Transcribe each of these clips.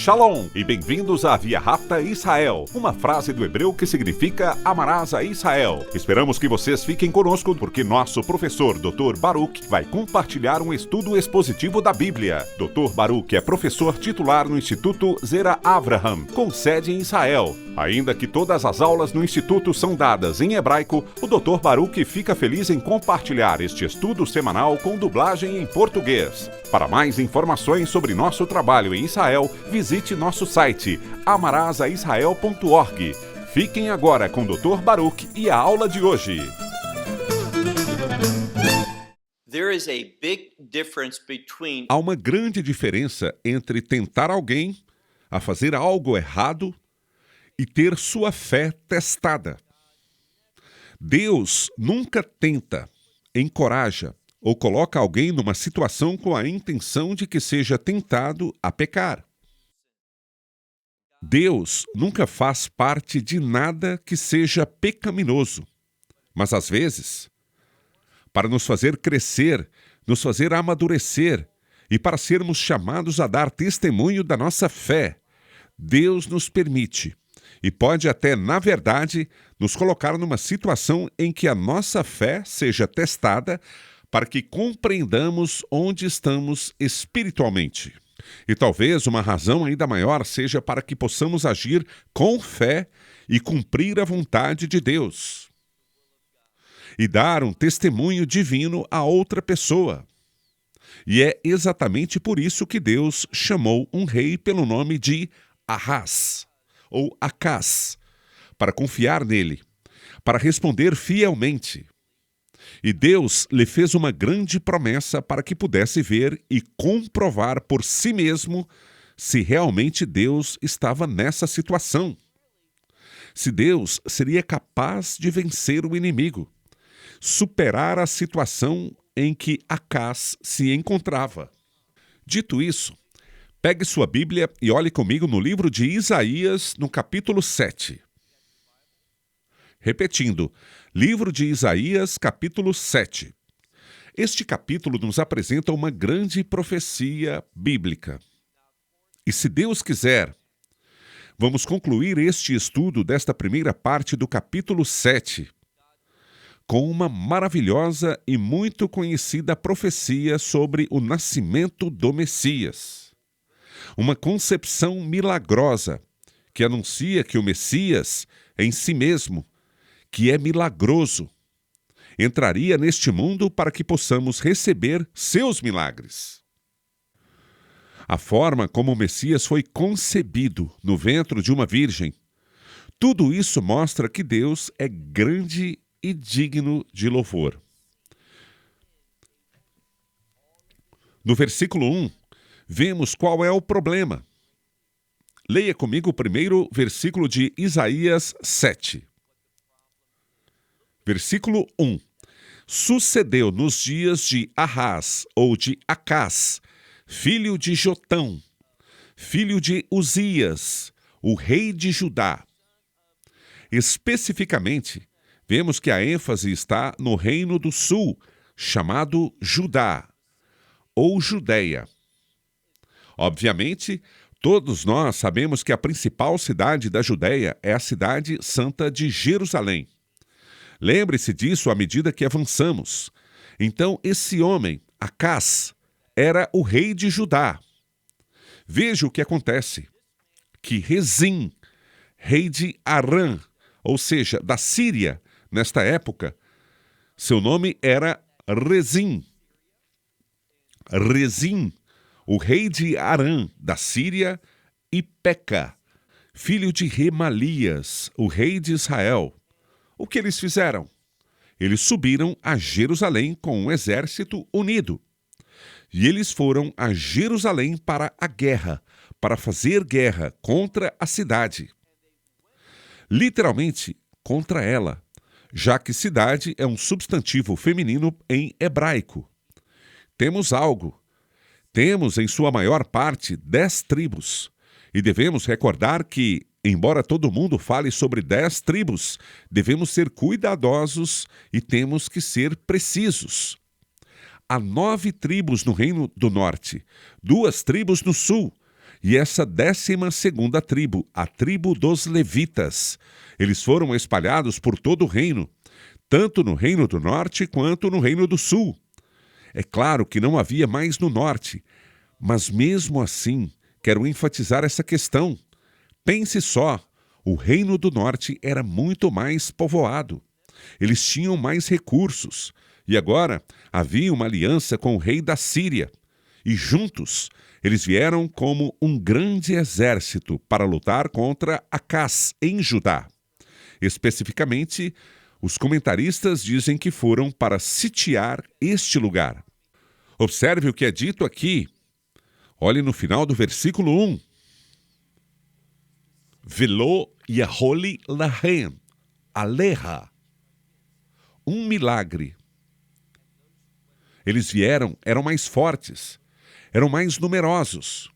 Shalom e bem-vindos à Via Rápida Israel, uma frase do hebreu que significa amarás a Israel. Esperamos que vocês fiquem conosco porque nosso professor Dr. Baruch vai compartilhar um estudo expositivo da Bíblia. Dr. Baruch é professor titular no Instituto Zera Avraham, com sede em Israel. Ainda que todas as aulas no Instituto são dadas em hebraico, o Dr. Baruch fica feliz em compartilhar este estudo semanal com dublagem em português. Para mais informações sobre nosso trabalho em Israel, visite nosso site amarasaisrael.org. Fiquem agora com o Dr. Baruch e a aula de hoje. Há uma grande diferença entre tentar alguém a fazer algo errado e ter sua fé testada. Deus nunca tenta, encoraja ou coloca alguém numa situação com a intenção de que seja tentado a pecar. Deus nunca faz parte de nada que seja pecaminoso, mas às vezes, para nos fazer crescer, nos fazer amadurecer e para sermos chamados a dar testemunho da nossa fé, Deus nos permite e pode até, na verdade, nos colocar numa situação em que a nossa fé seja testada para que compreendamos onde estamos espiritualmente. E talvez uma razão ainda maior seja para que possamos agir com fé e cumprir a vontade de Deus. E dar um testemunho divino a outra pessoa. E é exatamente por isso que Deus chamou um rei pelo nome de Ahaz, ou Acaz, para confiar nele, para responder fielmente. E Deus lhe fez uma grande promessa para que pudesse ver e comprovar por si mesmo se realmente Deus estava nessa situação. Se Deus seria capaz de vencer o inimigo, superar a situação em que Acaz se encontrava. Dito isso, pegue sua Bíblia e olhe comigo no livro de Isaías, no capítulo 7. Repetindo, livro de Isaías, capítulo 7. Este capítulo nos apresenta uma grande profecia bíblica. E se Deus quiser, vamos concluir este estudo desta primeira parte do capítulo 7 com uma maravilhosa e muito conhecida profecia sobre o nascimento do Messias. Uma concepção milagrosa que anuncia que o Messias, em si mesmo, que é milagroso, entraria neste mundo para que possamos receber seus milagres. A forma como o Messias foi concebido no ventre de uma virgem, tudo isso mostra que Deus é grande e digno de louvor. No versículo 1, vemos qual é o problema. Leia comigo o primeiro versículo de Isaías 7. Versículo 1. Sucedeu nos dias de Ahaz, ou de Acaz, filho de Jotão, filho de Uzias, o rei de Judá. Especificamente, vemos que a ênfase está no reino do sul, chamado Judá, ou Judeia. Obviamente, todos nós sabemos que a principal cidade da Judeia é a cidade santa de Jerusalém. Lembre-se disso à medida que avançamos. Então, esse homem, Acaz, era o rei de Judá. Veja o que acontece. Que Rezim, rei de Arã, ou seja, da Síria, nesta época, seu nome era Rezim. Rezim, o rei de Arã, da Síria, e Peca, filho de Remalias, o rei de Israel. O que eles fizeram? Eles subiram a Jerusalém com um exército unido. E eles foram a Jerusalém para a guerra, para fazer guerra contra a cidade. Literalmente, contra ela, já que cidade é um substantivo feminino em hebraico. Temos algo. Temos, em sua maior parte, 10 tribos. E devemos recordar que, embora todo mundo fale sobre 10 tribos, devemos ser cuidadosos e temos que ser precisos. Há 9 tribos no Reino do Norte, 2 tribos no Sul E essa 12ª tribo, a tribo dos levitas, eles foram espalhados por todo o reino, tanto no reino do norte quanto no reino do sul. É claro que não havia mais no norte, mas mesmo assim, quero enfatizar essa questão. Pense só, o reino do norte era muito mais povoado. Eles tinham mais recursos. E agora havia uma aliança com o rei da Síria. E juntos, eles vieram como um grande exército para lutar contra Acás, em Judá. Especificamente, os comentaristas dizem que foram para sitiar este lugar. Observe o que é dito aqui. Olhe no final do versículo 1. Velo Yaholi Lahem, Aleha. Um milagre. Eles vieram, eram mais fortes, eram mais numerosos.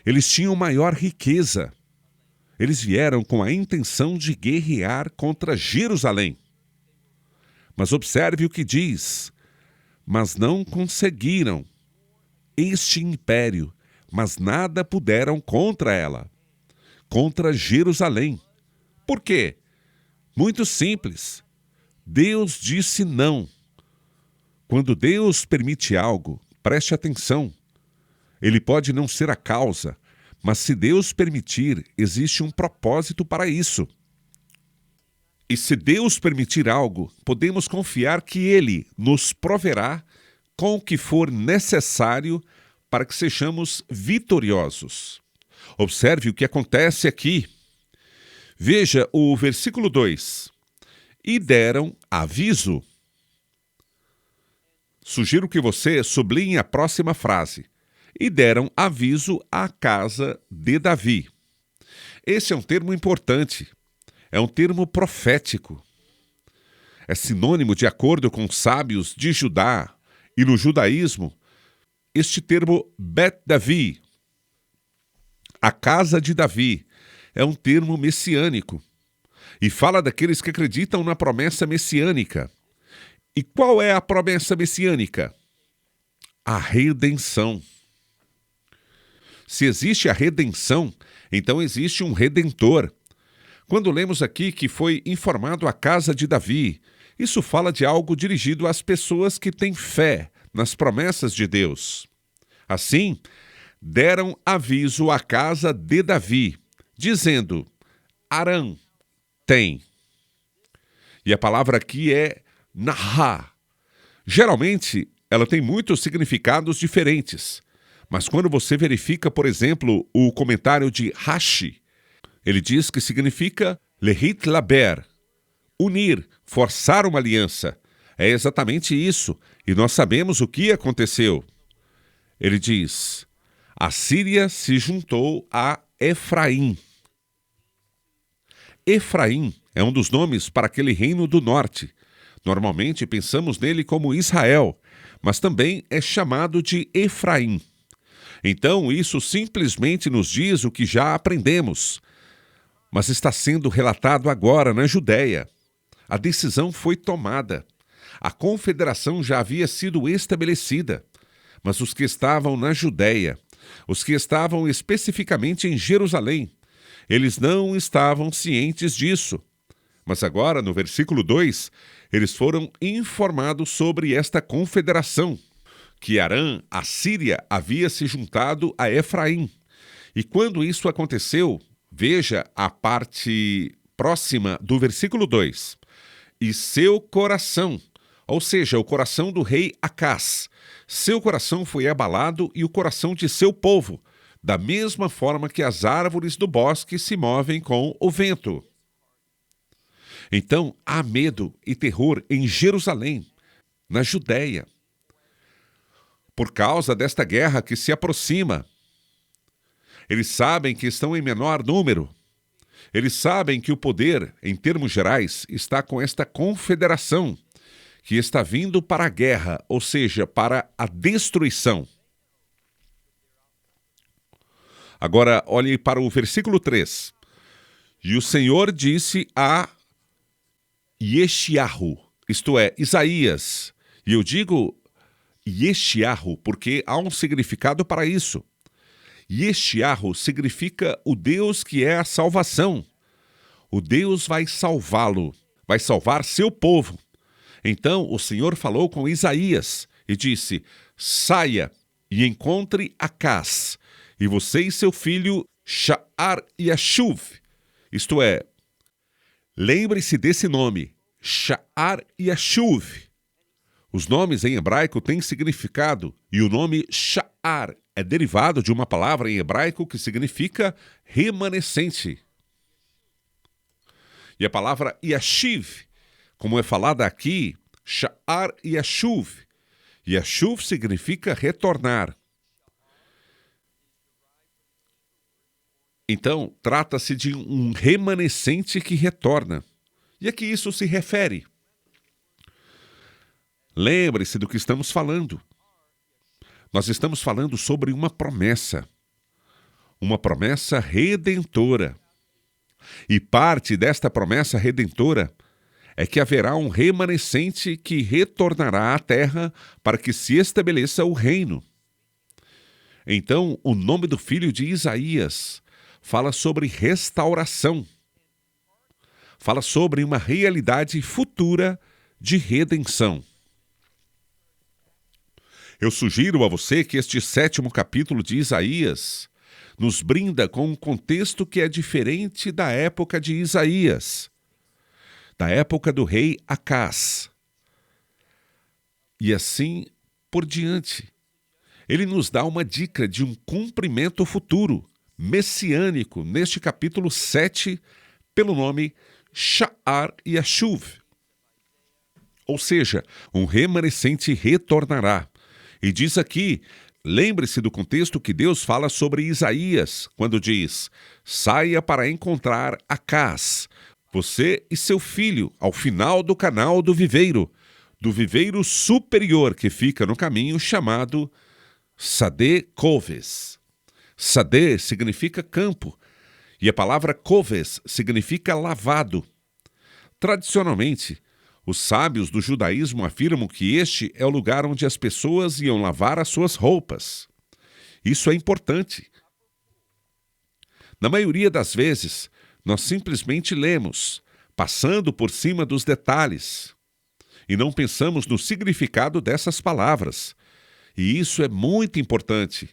Eles tinham maior riqueza. Eles vieram com a intenção de guerrear contra Jerusalém. Mas observe o que diz. Mas não conseguiram este império, mas nada puderam contra ela, contra Jerusalém. Por quê? Muito simples. Deus disse não. Quando Deus permite algo, preste atenção. Ele pode não ser a causa, mas se Deus permitir, existe um propósito para isso. E se Deus permitir algo, podemos confiar que Ele nos proverá com o que for necessário para que sejamos vitoriosos. Observe o que acontece aqui. Veja o versículo 2. E deram aviso. Sugiro que você sublinhe a próxima frase. E deram aviso à casa de Davi. Esse é um termo importante. É um termo profético. É sinônimo, de acordo com os sábios de Judá e no judaísmo, este termo Bet Davi, a casa de Davi, é um termo messiânico e fala daqueles que acreditam na promessa messiânica. E qual é a promessa messiânica? A redenção. Se existe a redenção, então existe um redentor. Quando lemos aqui que foi informado à casa de Davi, isso fala de algo dirigido às pessoas que têm fé nas promessas de Deus. Assim, deram aviso à casa de Davi, dizendo: Arã tem. E a palavra aqui é Nahá. Geralmente, ela tem muitos significados diferentes, mas quando você verifica, por exemplo, o comentário de Rashi, ele diz que significa lehit laber, unir, forçar uma aliança. É exatamente isso, e nós sabemos o que aconteceu. Ele diz: a Síria se juntou a Efraim. Efraim é um dos nomes para aquele reino do norte. Normalmente pensamos nele como Israel, mas também é chamado de Efraim. Então isso simplesmente nos diz o que já aprendemos. Mas está sendo relatado agora na Judéia. A decisão foi tomada. A confederação já havia sido estabelecida. Mas os que estavam na Judéia, os que estavam especificamente em Jerusalém, eles não estavam cientes disso. Mas agora, no versículo 2, eles foram informados sobre esta confederação, que Arã, a Síria, havia se juntado a Efraim. E quando isso aconteceu, veja a parte próxima do versículo 2. E seu coração, ou seja, o coração do rei Acás, seu coração foi abalado e o coração de seu povo, da mesma forma que as árvores do bosque se movem com o vento. Então há medo e terror em Jerusalém, na Judéia, por causa desta guerra que se aproxima. Eles sabem que estão em menor número. Eles sabem que o poder, em termos gerais, está com esta confederação, que está vindo para a guerra, ou seja, para a destruição. Agora, olhe para o versículo 3. E o Senhor disse a Yeshiahu, isto é, Isaías. E eu digo Yeshiahu porque há um significado para isso. Yeshiahu significa o Deus que é a salvação. O Deus vai salvá-lo, vai salvar seu povo. Então o Senhor falou com Isaías e disse: saia e encontre Acás, e você e seu filho Sha'ar Yashuv. Isto é, lembre-se desse nome, Sha'ar Yashuv. Os nomes em hebraico têm significado, e o nome Sha'ar é derivado de uma palavra em hebraico que significa remanescente. E a palavra Yashiv, como é falada aqui, Sha'ar Yashuv. Yashuv significa retornar. Então, trata-se de um remanescente que retorna. E a que isso se refere? Lembre-se do que estamos falando. Nós estamos falando sobre uma promessa redentora. E parte desta promessa redentora é que haverá um remanescente que retornará à terra para que se estabeleça o reino. Então, o nome do filho de Isaías fala sobre restauração. Fala sobre uma realidade futura de redenção. Eu sugiro a você que este 7º capítulo de Isaías nos brinda com um contexto que é diferente da época de Isaías, da época do rei Acás. E assim por diante. Ele nos dá uma dica de um cumprimento futuro, messiânico, neste capítulo 7, pelo nome Sha'ar Yashuv. Ou seja, um remanescente retornará. E diz aqui, lembre-se do contexto que Deus fala sobre Isaías, quando diz: saia para encontrar Acás, você e seu filho, ao final do canal do viveiro superior que fica no caminho chamado Sadeh Koves. Sadeh significa campo, e a palavra Koves significa lavado. Tradicionalmente, os sábios do judaísmo afirmam que este é o lugar onde as pessoas iam lavar as suas roupas. Isso é importante. Na maioria das vezes, nós simplesmente lemos, passando por cima dos detalhes, e não pensamos no significado dessas palavras. E isso é muito importante,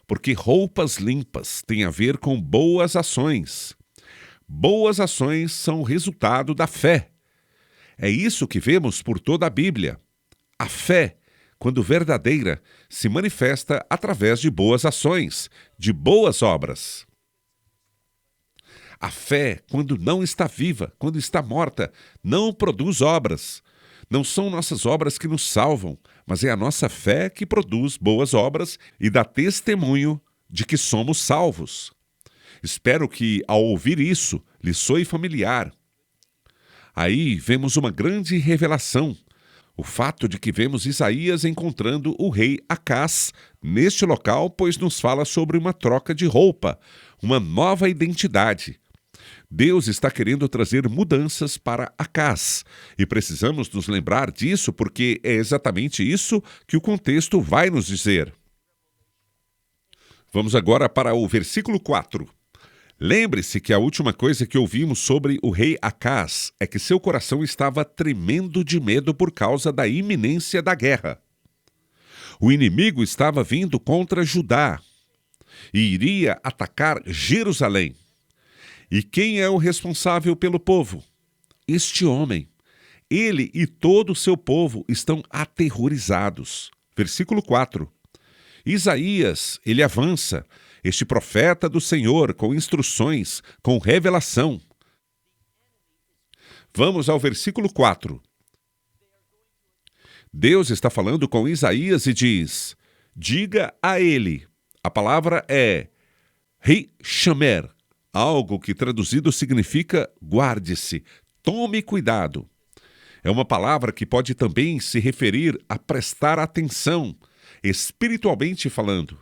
porque roupas limpas têm a ver com boas ações. Boas ações são o resultado da fé. É isso que vemos por toda a Bíblia. A fé, quando verdadeira, se manifesta através de boas ações, de boas obras. A fé, quando não está viva, quando está morta, não produz obras. Não são nossas obras que nos salvam, mas é a nossa fé que produz boas obras e dá testemunho de que somos salvos. Espero que, ao ouvir isso, lhe soe familiar. Aí vemos uma grande revelação, o fato de que vemos Isaías encontrando o rei Acás neste local, pois nos fala sobre uma troca de roupa, uma nova identidade. Deus está querendo trazer mudanças para Acás, e precisamos nos lembrar disso porque é exatamente isso que o contexto vai nos dizer. Vamos agora para o versículo 4. Lembre-se que a última coisa que ouvimos sobre o rei Acás é que seu coração estava tremendo de medo por causa da iminência da guerra. O inimigo estava vindo contra Judá e iria atacar Jerusalém. E quem é o responsável pelo povo? Este homem. Ele e todo o seu povo estão aterrorizados. Versículo 4. Isaías, ele avança, este profeta do Senhor, com instruções, com revelação. Vamos ao versículo 4. Deus está falando com Isaías e diz: diga a ele. A palavra é Hishamer, algo que traduzido significa guarde-se, tome cuidado. É uma palavra que pode também se referir a prestar atenção, espiritualmente falando.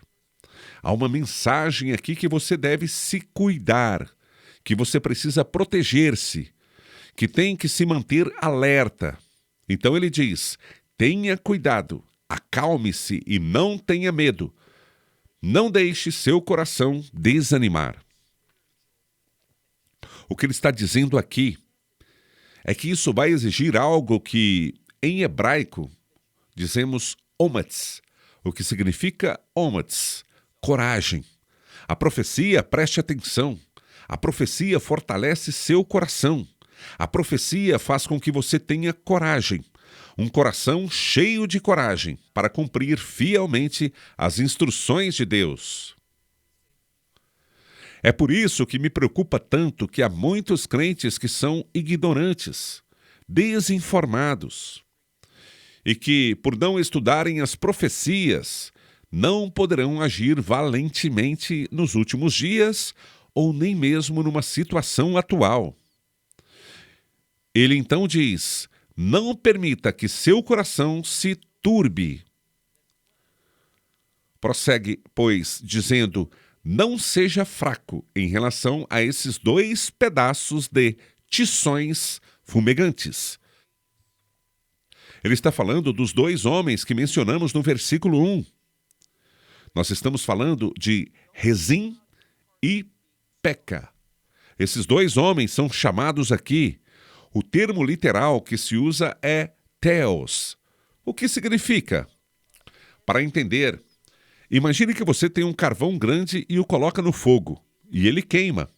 Há uma mensagem aqui que você deve se cuidar, que você precisa proteger-se, que tem que se manter alerta. Então ele diz: tenha cuidado, acalme-se e não tenha medo. Não deixe seu coração desanimar. O que ele está dizendo aqui é que isso vai exigir algo que, em hebraico, dizemos omatz, o que significa omatz, coragem. A profecia, preste atenção, a profecia fortalece seu coração. A profecia faz com que você tenha coragem, um coração cheio de coragem para cumprir fielmente as instruções de Deus. É por isso que me preocupa tanto que há muitos crentes que são ignorantes, desinformados, e que, por não estudarem as profecias, não poderão agir valentemente nos últimos dias ou nem mesmo numa situação atual. Ele então diz: não permita que seu coração se turbe. Prossegue, pois, dizendo: não seja fraco em relação a esses 2 pedaços de tições fumegantes. Ele está falando dos 2 homens que mencionamos no versículo 1. Nós estamos falando de Rezim e Peca. Esses 2 homens são chamados aqui. O termo literal que se usa é theos. O que significa? Para entender, imagine que você tem um carvão grande e o coloca no fogo, e ele queima.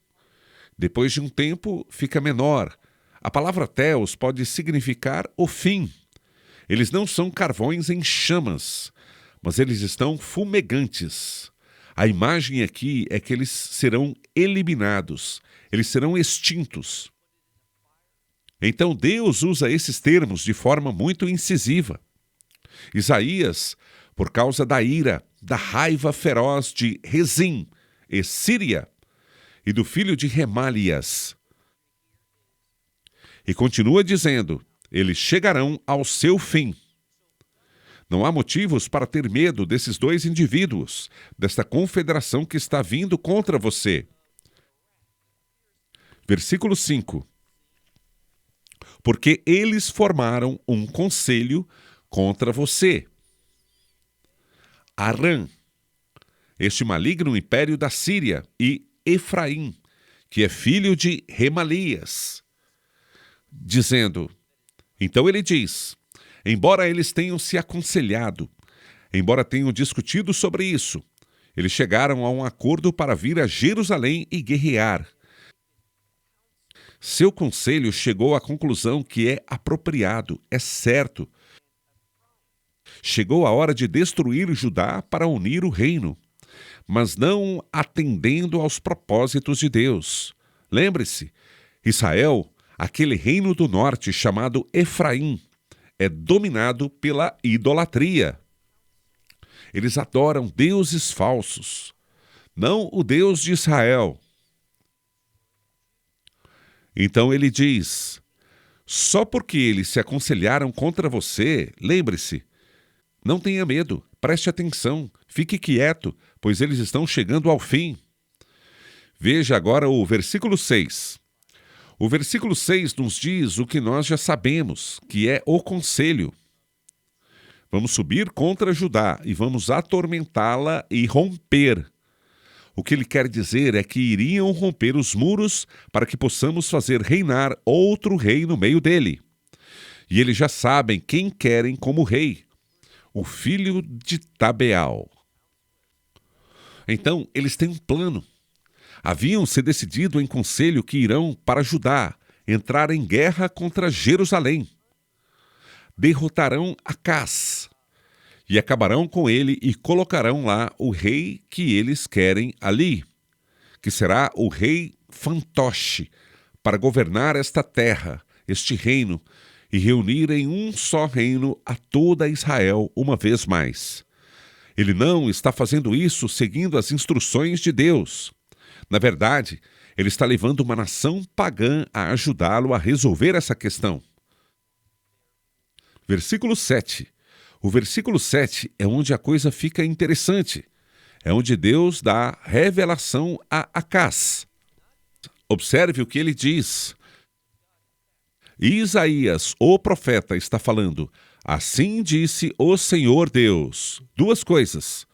Depois de um tempo, fica menor. A palavra theos pode significar o fim. Eles não são carvões em chamas, mas eles estão fumegantes. A imagem aqui é que eles serão eliminados, eles serão extintos. Então Deus usa esses termos de forma muito incisiva. Isaías, por causa da ira, da raiva feroz de Rezim e Síria e do filho de Remálias. E continua dizendo: eles chegarão ao seu fim. Não há motivos para ter medo desses 2 indivíduos, desta confederação que está vindo contra você. Versículo 5. Porque eles formaram um conselho contra você. Arã, este maligno império da Síria, e Efraim, que é filho de Remalias, dizendo... Então ele diz: embora eles tenham se aconselhado, embora tenham discutido sobre isso, eles chegaram a um acordo para vir a Jerusalém e guerrear. Seu conselho chegou à conclusão que é apropriado, é certo. Chegou a hora de destruir Judá para unir o reino, mas não atendendo aos propósitos de Deus. Lembre-se, Israel, aquele reino do norte chamado Efraim, é dominado pela idolatria. Eles adoram deuses falsos, não o Deus de Israel. Então ele diz: só porque eles se aconselharam contra você, lembre-se, não tenha medo, preste atenção, fique quieto, pois eles estão chegando ao fim. Veja agora o versículo 6. O versículo 6 nos diz o que nós já sabemos, que é o conselho. Vamos subir contra Judá e vamos atormentá-la e romper. O que ele quer dizer é que iriam romper os muros para que possamos fazer reinar outro rei no meio dele. E eles já sabem quem querem como rei: o filho de Tabeal. Então, eles têm um plano. Haviam se decidido em conselho que irão para Judá, entrar em guerra contra Jerusalém. Derrotarão Acás e acabarão com ele e colocarão lá o rei que eles querem ali, que será o rei fantoche, para governar esta terra, este reino, e reunir em um só reino a toda Israel uma vez mais. Ele não está fazendo isso seguindo as instruções de Deus. Na verdade, ele está levando uma nação pagã a ajudá-lo a resolver essa questão. Versículo 7. O versículo 7 é onde a coisa fica interessante. É onde Deus dá revelação a Acás. Observe o que ele diz. Isaías, o profeta, está falando: assim disse o Senhor Deus. Duas coisas.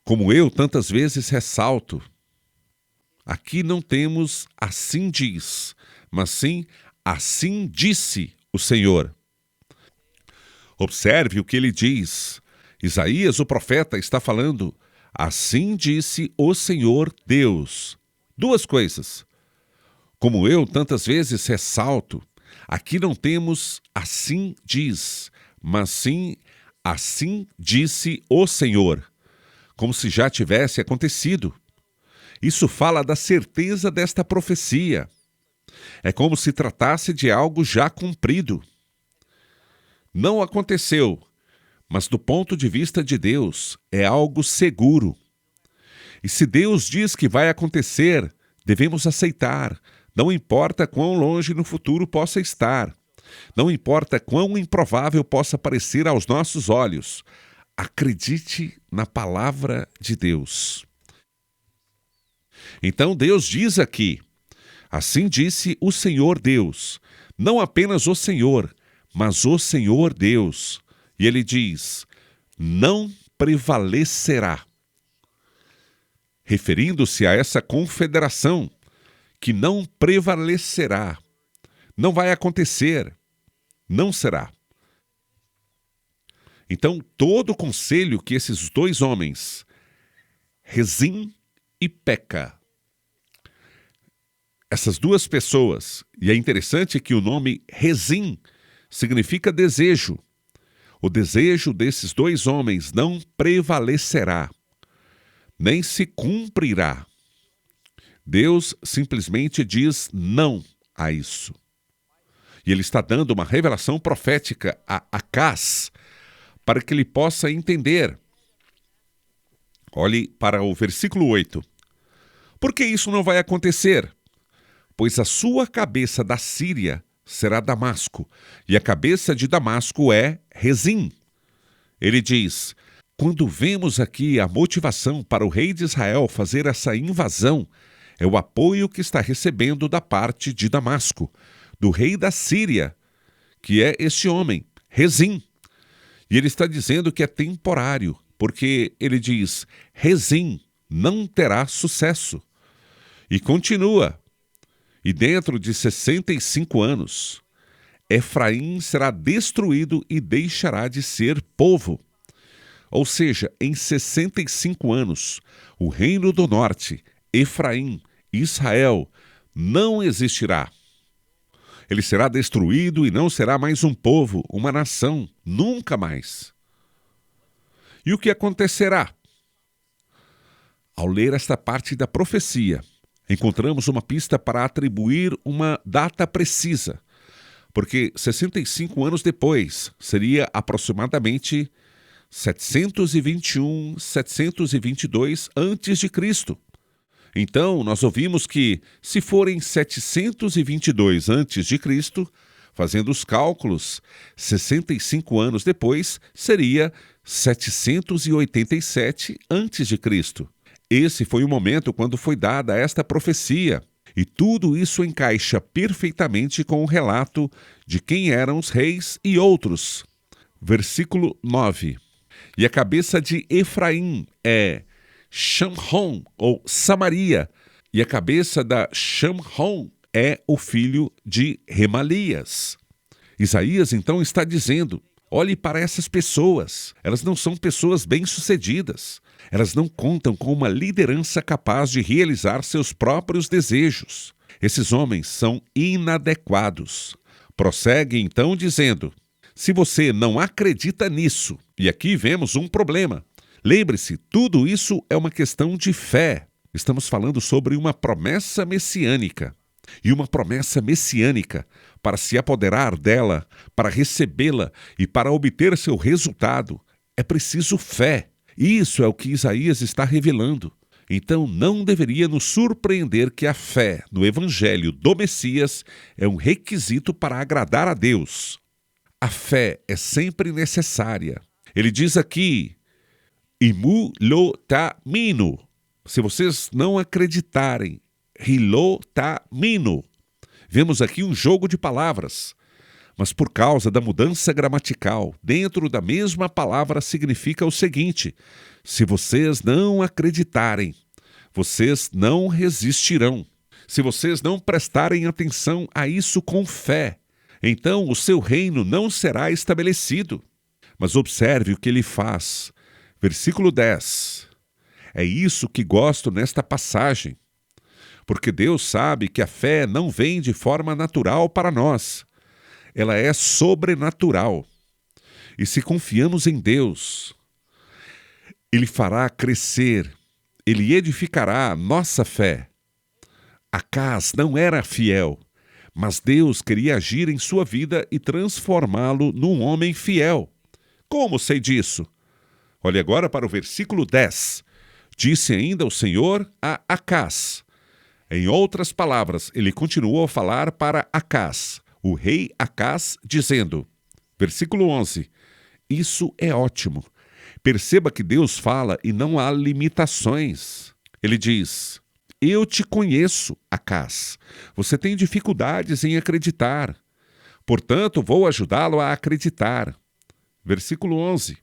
Como eu tantas vezes ressalto, aqui não temos assim diz, mas sim assim disse o Senhor. Observe o que ele diz. Isaías, o profeta, está falando, assim disse o Senhor Deus. Duas coisas. Como eu tantas vezes ressalto, aqui não temos assim diz, mas sim assim disse o Senhor, como se já tivesse acontecido. Isso fala da certeza desta profecia. É como se tratasse de algo já cumprido. Não aconteceu, mas do ponto de vista de Deus, é algo seguro. E se Deus diz que vai acontecer, devemos aceitar. Não importa quão longe no futuro possa estar. Não importa quão improvável possa parecer aos nossos olhos. Acredite na palavra de Deus. Então Deus diz aqui, assim disse o Senhor Deus, não apenas o Senhor, mas o Senhor Deus. E ele diz, não prevalecerá. Referindo-se a essa confederação, que não prevalecerá, não vai acontecer, não será. Então, todo o conselho que esses dois homens, Rezim e Peca, essas duas pessoas, e é interessante que o nome Rezim significa desejo. O desejo desses dois homens não prevalecerá, nem se cumprirá. Deus simplesmente diz não a isso. E ele está dando uma revelação profética a Acaz, para que ele possa entender. Olhe para o versículo 8. Por que isso não vai acontecer? Pois a sua cabeça da Síria será Damasco, e a cabeça de Damasco é Rezim. Ele diz, quando vemos aqui a motivação para o rei de Israel fazer essa invasão, é o apoio que está recebendo da parte de Damasco, do rei da Síria, que é este homem, Rezim. E ele está dizendo que é temporário, porque ele diz, Rezim não terá sucesso. E continua, e dentro de 65 anos, Efraim será destruído e deixará de ser povo. Ou seja, em 65 anos, o reino do norte, Efraim, Israel, não existirá. Ele será destruído e não será mais um povo, uma nação, nunca mais. E o que acontecerá? Ao ler esta parte da profecia, encontramos uma pista para atribuir uma data precisa, porque 65 anos depois seria aproximadamente 721, 722 antes de Cristo. Então, nós ouvimos que, se forem 722 antes de Cristo, fazendo os cálculos, 65 anos depois seria 787 antes de Cristo. Esse foi o momento quando foi dada esta profecia, e tudo isso encaixa perfeitamente com o relato de quem eram os reis e outros. Versículo 9. E a cabeça de Efraim é Shamron, ou Samaria, e a cabeça da Shamron é o filho de Remalias. Isaías então está dizendo, olhe para essas pessoas, elas não são pessoas bem-sucedidas, elas não contam com uma liderança capaz de realizar seus próprios desejos. Esses homens são inadequados. Prossegue então dizendo, se você não acredita nisso, e aqui vemos um problema, lembre-se, tudo isso é uma questão de fé. Estamos falando sobre uma promessa messiânica. E uma promessa messiânica, para se apoderar dela, para recebê-la e para obter seu resultado, é preciso fé. Isso é o que Isaías está revelando. Então não deveria nos surpreender que a fé no Evangelho do Messias é um requisito para agradar a Deus. A fé é sempre necessária. Ele diz aqui, Imu lo tamino. Se vocês não acreditarem, Hilo tamino. Vemos aqui um jogo de palavras. Mas por causa da mudança gramatical, dentro da mesma palavra significa o seguinte: se vocês não acreditarem, vocês não resistirão. Se vocês não prestarem atenção a isso com fé, então o seu reino não será estabelecido. Mas observe o que ele faz. Versículo 10. É isso que gosto nesta passagem. Porque Deus sabe que a fé não vem de forma natural para nós. Ela é sobrenatural. E se confiamos em Deus, Ele fará crescer, Ele edificará a nossa fé. Acás não era fiel, mas Deus queria agir em sua vida e transformá-lo num homem fiel. Como sei disso? Olhe agora para o versículo 10. Disse ainda o Senhor a Acás. Em outras palavras, ele continuou a falar para Acás, o rei Acás, dizendo, versículo 11, isso é ótimo. Perceba que Deus fala e não há limitações. Ele diz, eu te conheço, Acás. Você tem dificuldades em acreditar. Portanto, vou ajudá-lo a acreditar. Versículo 11.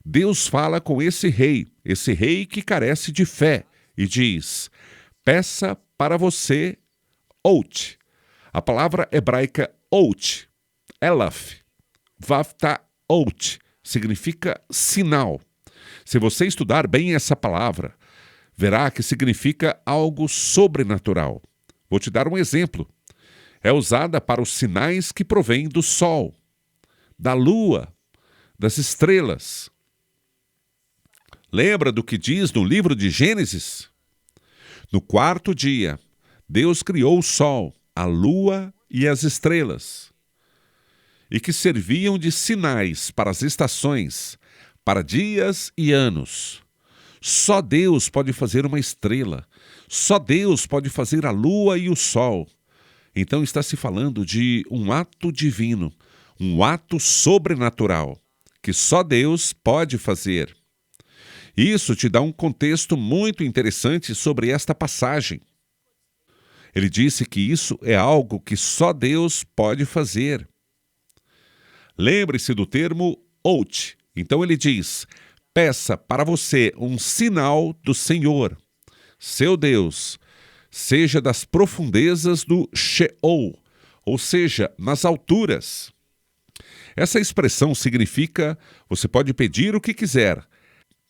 Deus fala com esse rei que carece de fé, e diz, peça para você out. A palavra hebraica out, elaf, vavta out, significa sinal. Se você estudar bem essa palavra, verá que significa algo sobrenatural. Vou te dar um exemplo. É usada para os sinais que provêm do sol, da lua, das estrelas. Lembra do que diz no livro de Gênesis? No quarto dia, Deus criou o sol, a lua e as estrelas, e que serviam de sinais para as estações, para dias e anos. Só Deus pode fazer uma estrela, só Deus pode fazer a lua e o sol. Então está se falando de um ato divino, um ato sobrenatural, que só Deus pode fazer. Isso te dá um contexto muito interessante sobre esta passagem. Ele disse que isso é algo que só Deus pode fazer. Lembre-se do termo out. Então ele diz, peça para você um sinal do Senhor, seu Deus, seja das profundezas do Sheol, ou seja, nas alturas. Essa expressão significa, você pode pedir o que quiser.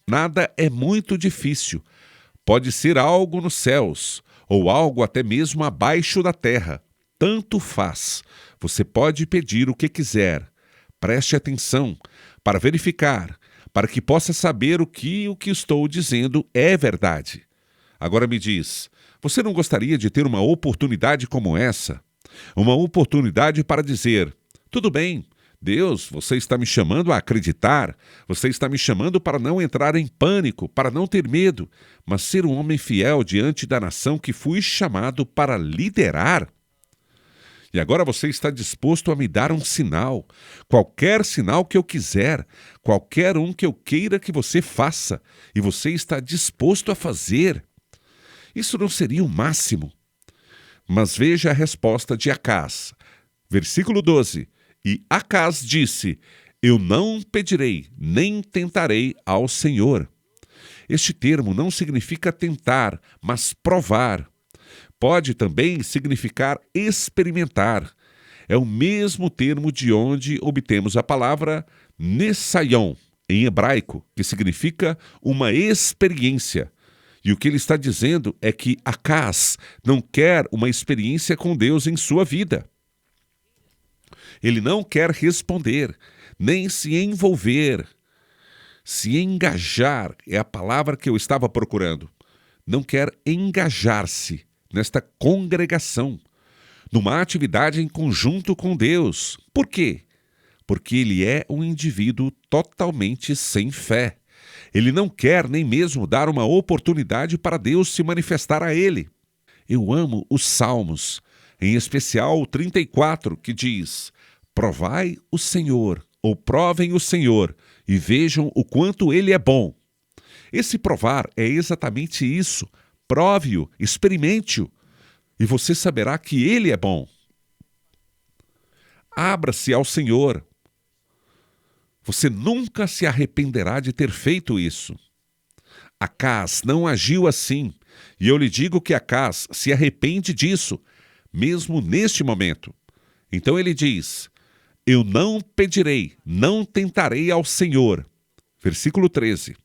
Nada é muito difícil. Pode ser algo nos céus, ou algo até mesmo abaixo da terra. Tanto faz. Você pode pedir o que quiser. Preste atenção para verificar, para que possa saber o que estou dizendo é verdade. Agora me diz, você não gostaria de ter uma oportunidade como essa? Uma oportunidade para dizer, tudo bem, Deus, você está me chamando a acreditar, você está me chamando para não entrar em pânico, para não ter medo, mas ser um homem fiel diante da nação que fui chamado para liderar. E agora você está disposto a me dar um sinal, qualquer sinal que eu quiser, qualquer um que eu queira que você faça, e você está disposto a fazer. Isso não seria o máximo? Mas veja a resposta de Acás. Versículo 12. E Acás disse, eu não pedirei, nem tentarei ao Senhor. Este termo não significa tentar, mas provar. Pode também significar experimentar. É o mesmo termo de onde obtemos a palavra Nesayon, em hebraico, que significa uma experiência. E o que ele está dizendo é que Acás não quer uma experiência com Deus em sua vida. Ele não quer responder, nem se envolver. Se engajar é a palavra que eu estava procurando. Não quer engajar-se nesta congregação, numa atividade em conjunto com Deus. Por quê? Porque ele é um indivíduo totalmente sem fé. Ele não quer nem mesmo dar uma oportunidade para Deus se manifestar a ele. Eu amo os Salmos, em especial o 34, que diz, provai o Senhor, ou provem o Senhor, e vejam o quanto ele é bom. Esse provar é exatamente isso. Prove-o, experimente-o, e você saberá que ele é bom. Abra-se ao Senhor. Você nunca se arrependerá de ter feito isso. Acás não agiu assim, e eu lhe digo que Acás se arrepende disso, mesmo neste momento. Então ele diz: eu não pedirei, não tentarei ao Senhor. Versículo 13.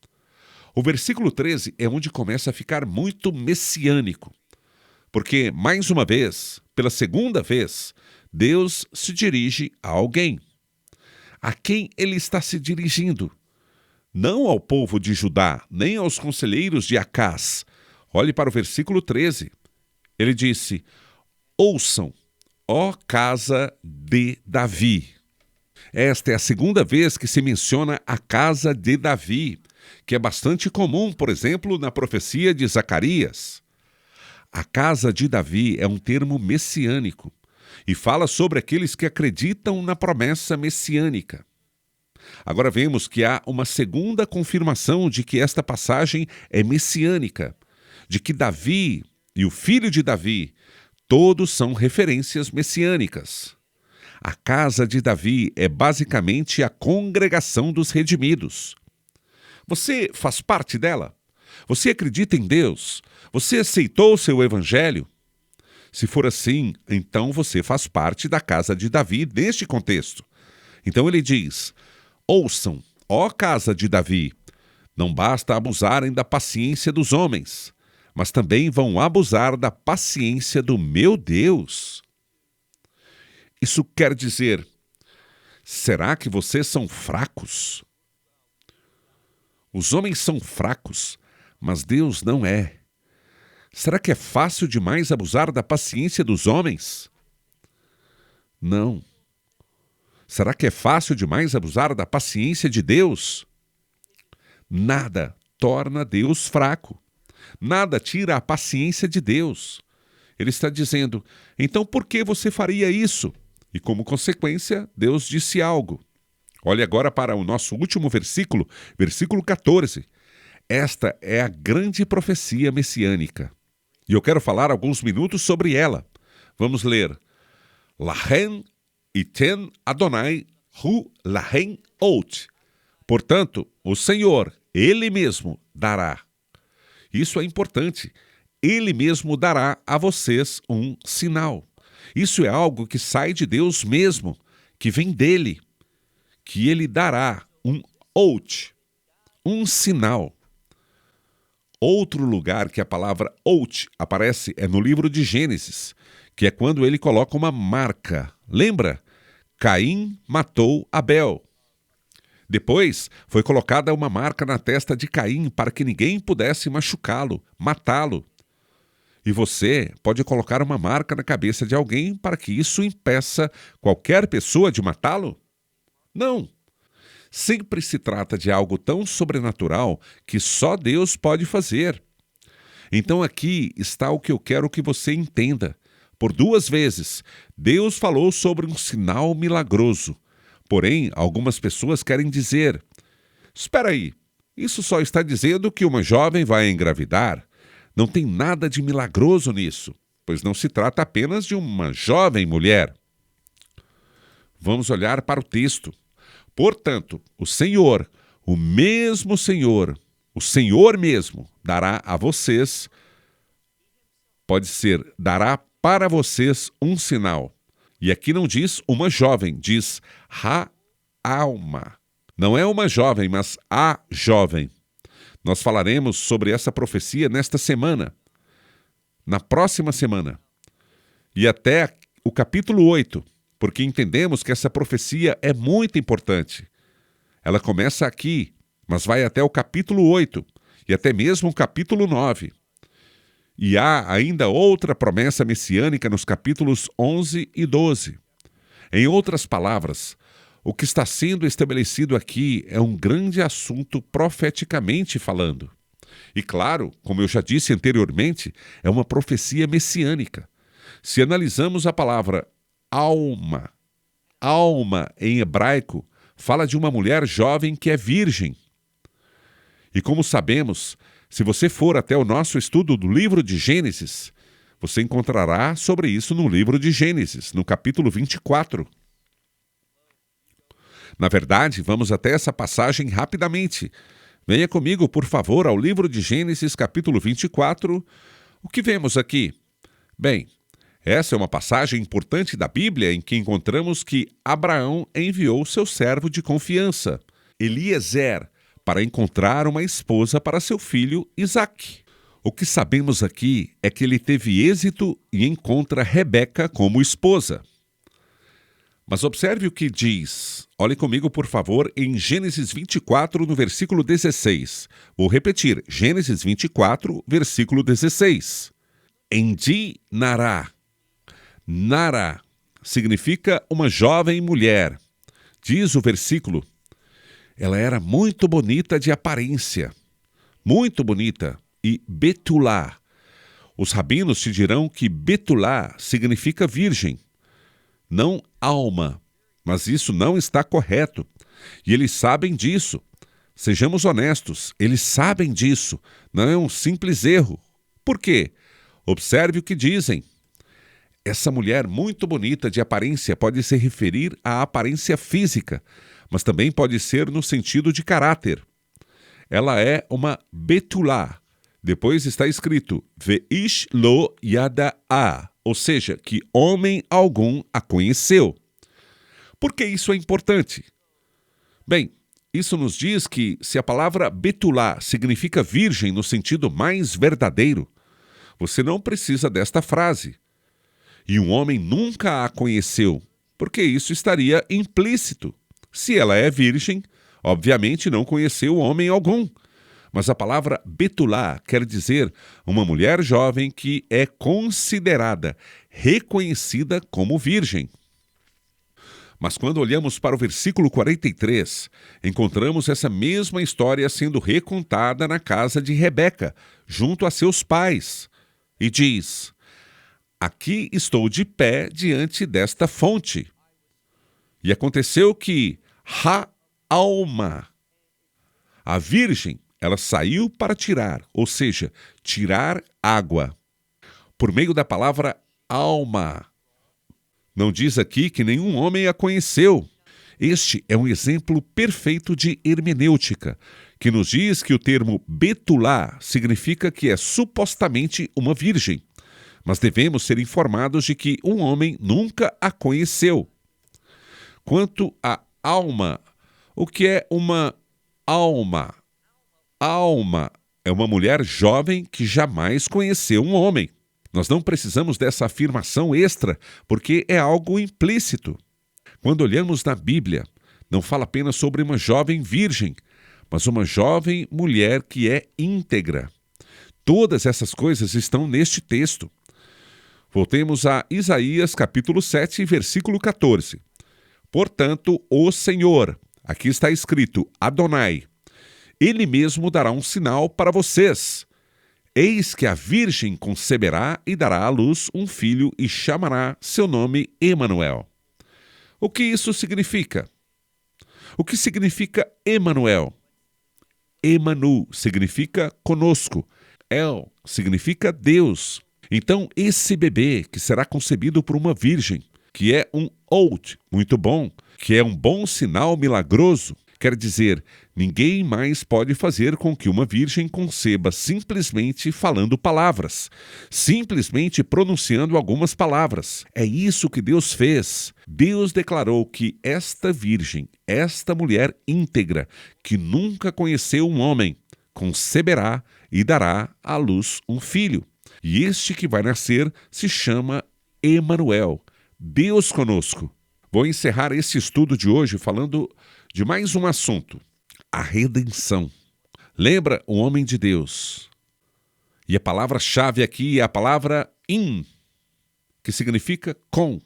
O versículo 13 é onde começa a ficar muito messiânico. Porque, mais uma vez, pela segunda vez, Deus se dirige a alguém. A quem ele está se dirigindo? Não ao povo de Judá, nem aos conselheiros de Acás. Olhe para o versículo 13. Ele disse: ouçam, ó casa de Davi. Esta é a segunda vez que se menciona a casa de Davi, que é bastante comum, por exemplo, na profecia de Zacarias. A casa de Davi é um termo messiânico e fala sobre aqueles que acreditam na promessa messiânica. Agora vemos que há uma segunda confirmação de que esta passagem é messiânica, de que Davi e o filho de Davi, todos são referências messiânicas. A casa de Davi é basicamente a congregação dos redimidos. Você faz parte dela? Você acredita em Deus? Você aceitou o seu evangelho? Se for assim, então você faz parte da casa de Davi neste contexto. Então ele diz: ouçam, ó casa de Davi, não basta abusarem da paciência dos homens, mas também vão abusar da paciência do meu Deus. Isso quer dizer, será que vocês são fracos? Os homens são fracos, mas Deus não é. Será que é fácil demais abusar da paciência dos homens? Não. Será que é fácil demais abusar da paciência de Deus? Nada torna Deus fraco. Nada tira a paciência de Deus. Ele está dizendo: então por que você faria isso? E como consequência, Deus disse algo. Olhe agora para o nosso último versículo, versículo 14. Esta é a grande profecia messiânica. E eu quero falar alguns minutos sobre ela. Vamos ler. Lahen iten Adonai hu lahen out. Portanto, o Senhor, Ele mesmo, dará. Isso é importante. Ele mesmo dará a vocês um sinal. Isso é algo que sai de Deus mesmo, que vem dele. Que Ele dará um out, um sinal. Outro lugar que a palavra out aparece é no livro de Gênesis, que é quando ele coloca uma marca. Lembra? Caim matou Abel. Depois foi colocada uma marca na testa de Caim para que ninguém pudesse machucá-lo, matá-lo. E você pode colocar uma marca na cabeça de alguém para que isso impeça qualquer pessoa de matá-lo? Não. Sempre se trata de algo tão sobrenatural que só Deus pode fazer. Então aqui está o que eu quero que você entenda. Por 2 vezes, Deus falou sobre um sinal milagroso. Porém, algumas pessoas querem dizer: espera aí, isso só está dizendo que uma jovem vai engravidar. Não tem nada de milagroso nisso, pois não se trata apenas de uma jovem mulher. Vamos olhar para o texto. Portanto, o Senhor, o mesmo Senhor, o Senhor mesmo, dará a vocês, pode ser, dará para vocês um sinal. E aqui não diz uma jovem, diz ha-alma. Não é uma jovem, mas a jovem. Nós falaremos sobre essa profecia nesta semana, na próxima semana, e até o capítulo 8. Porque entendemos que essa profecia é muito importante. Ela começa aqui, mas vai até o capítulo 8 e até mesmo o capítulo 9. E há ainda outra promessa messiânica nos capítulos 11 e 12. Em outras palavras, o que está sendo estabelecido aqui é um grande assunto profeticamente falando. E claro, como eu já disse anteriormente, é uma profecia messiânica. Se analisamos a palavra alma. Alma, em hebraico, fala de uma mulher jovem que é virgem. E como sabemos, se você for até o nosso estudo do livro de Gênesis, você encontrará sobre isso no livro de Gênesis, no capítulo 24. Na verdade, vamos até essa passagem rapidamente. Venha comigo, por favor, ao livro de Gênesis, capítulo 24. O que vemos aqui? Bem, essa é uma passagem importante da Bíblia em que encontramos que Abraão enviou seu servo de confiança, Eliezer, para encontrar uma esposa para seu filho Isaque. O que sabemos aqui é que ele teve êxito e encontra Rebeca como esposa. Mas observe o que diz. Olhe comigo, por favor, em Gênesis 24, no versículo 16. Vou repetir, Gênesis 24, versículo 16. Endi Nará. Nará significa uma jovem mulher. Diz o versículo, ela era muito bonita de aparência, muito bonita. E Betulá. Os rabinos te dirão que Betulá significa virgem, não alma, mas isso não está correto. E eles sabem disso. Sejamos honestos, eles sabem disso. Não é um simples erro. Por quê? Observe o que dizem. Essa mulher muito bonita de aparência pode se referir à aparência física, mas também pode ser no sentido de caráter. Ela é uma Betulá. Depois está escrito, Veish lo yada'a, ou seja, que homem algum a conheceu. Por que isso é importante? Bem, isso nos diz que se a palavra Betulá significa virgem no sentido mais verdadeiro, você não precisa desta frase. E um homem nunca a conheceu, porque isso estaria implícito. Se ela é virgem, obviamente não conheceu homem algum. Mas a palavra Betulá quer dizer uma mulher jovem que é considerada, reconhecida como virgem. Mas quando olhamos para o versículo 43, encontramos essa mesma história sendo recontada na casa de Rebeca, junto a seus pais. E diz, aqui estou de pé diante desta fonte. E aconteceu que Alma, a virgem, ela saiu para tirar, ou seja, tirar água, por meio da palavra alma. Não diz aqui que nenhum homem a conheceu. Este é um exemplo perfeito de hermenêutica, que nos diz que o termo Betulá significa que é supostamente uma virgem, mas devemos ser informados de que um homem nunca a conheceu. Quanto à alma, o que é uma alma? Alma é uma mulher jovem que jamais conheceu um homem. Nós não precisamos dessa afirmação extra, porque é algo implícito. Quando olhamos na Bíblia, não fala apenas sobre uma jovem virgem, mas uma jovem mulher que é íntegra. Todas essas coisas estão neste texto. Voltemos a Isaías capítulo 7, versículo 14. Portanto, o Senhor, aqui está escrito Adonai, Ele mesmo dará um sinal para vocês. Eis que a virgem conceberá e dará à luz um filho e chamará seu nome Emanuel. O que isso significa? O que significa Emanuel? Emanu significa conosco. El significa Deus. Então, esse bebê que será concebido por uma virgem, que é um Od, muito bom, que é um bom sinal milagroso, quer dizer, ninguém mais pode fazer com que uma virgem conceba simplesmente falando palavras, simplesmente pronunciando algumas palavras. É isso que Deus fez. Deus declarou que esta virgem, esta mulher íntegra, que nunca conheceu um homem, conceberá e dará à luz um filho. E este que vai nascer se chama Emanuel, Deus conosco. Vou encerrar esse estudo de hoje falando de mais um assunto, a redenção. Lembra o homem de Deus. E a palavra-chave aqui é a palavra in, que significa com.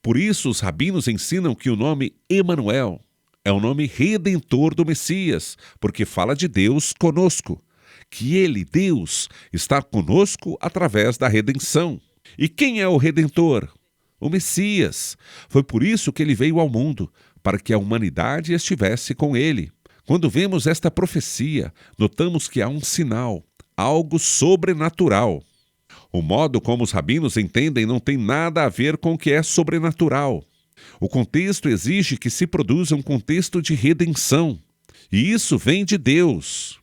Por isso os rabinos ensinam que o nome Emanuel é o nome redentor do Messias, porque fala de Deus conosco, que ele, Deus, está conosco através da redenção. E quem é o Redentor? O Messias. Foi por isso que ele veio ao mundo, para que a humanidade estivesse com ele. Quando vemos esta profecia, notamos que há um sinal, algo sobrenatural. O modo como os rabinos entendem não tem nada a ver com o que é sobrenatural. O contexto exige que se produza um contexto de redenção. E isso vem de Deus.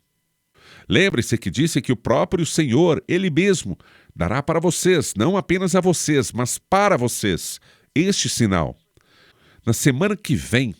Lembre-se que disse que o próprio Senhor, Ele mesmo, dará para vocês, não apenas a vocês, mas para vocês, este sinal. Na semana que vem,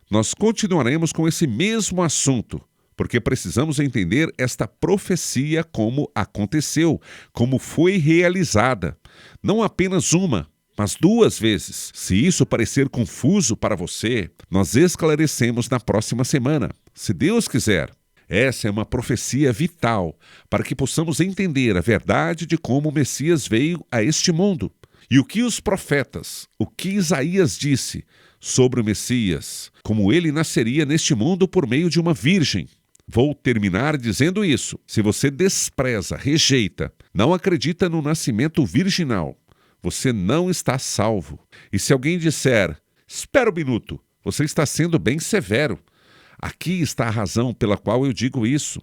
nós continuaremos com esse mesmo assunto, porque precisamos entender esta profecia como aconteceu, como foi realizada. Não apenas uma, mas 2 vezes. Se isso parecer confuso para você, nós esclarecemos na próxima semana, se Deus quiser. Essa é uma profecia vital para que possamos entender a verdade de como o Messias veio a este mundo. E o que os profetas, o que Isaías disse sobre o Messias, como ele nasceria neste mundo por meio de uma virgem. Vou terminar dizendo isso. Se você despreza, rejeita, não acredita no nascimento virginal, você não está salvo. E se alguém disser, espera um minuto, você está sendo bem severo. Aqui está a razão pela qual eu digo isso.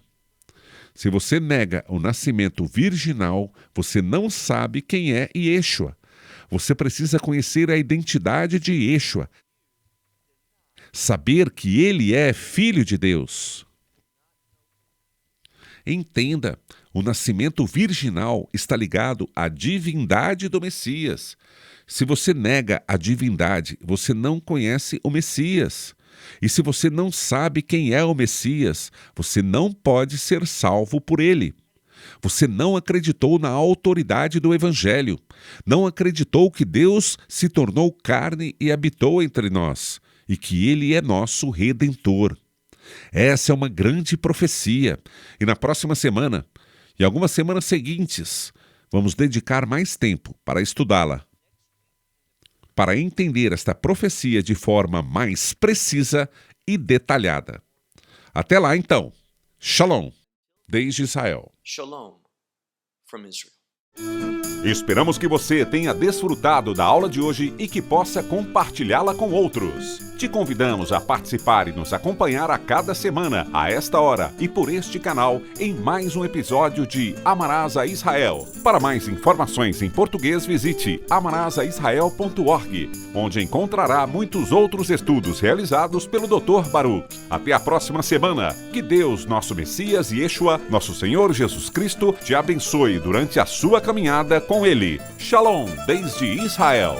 Se você nega o nascimento virginal, você não sabe quem é Yeshua. Você precisa conhecer a identidade de Yeshua. Saber que ele é filho de Deus. Entenda, o nascimento virginal está ligado à divindade do Messias. Se você nega a divindade, você não conhece o Messias. E se você não sabe quem é o Messias, você não pode ser salvo por ele. Você não acreditou na autoridade do Evangelho. Não acreditou que Deus se tornou carne e habitou entre nós, e que ele é nosso Redentor. Essa é uma grande profecia. E na próxima semana, e algumas semanas seguintes, vamos dedicar mais tempo para estudá-la, para entender esta profecia de forma mais precisa e detalhada. Até lá, então. Shalom, desde Israel. Shalom from Israel. Esperamos que você tenha desfrutado da aula de hoje e que possa compartilhá-la com outros. Te convidamos a participar e nos acompanhar a cada semana, a esta hora e por este canal, em mais um episódio de Amarás a Israel. Para mais informações em português, visite amarasaisrael.org, onde encontrará muitos outros estudos realizados pelo Dr. Baruch. Até a próxima semana. Que Deus, nosso Messias e Yeshua, nosso Senhor Jesus Cristo, te abençoe durante a sua caminhada com Ele. Shalom, desde Israel.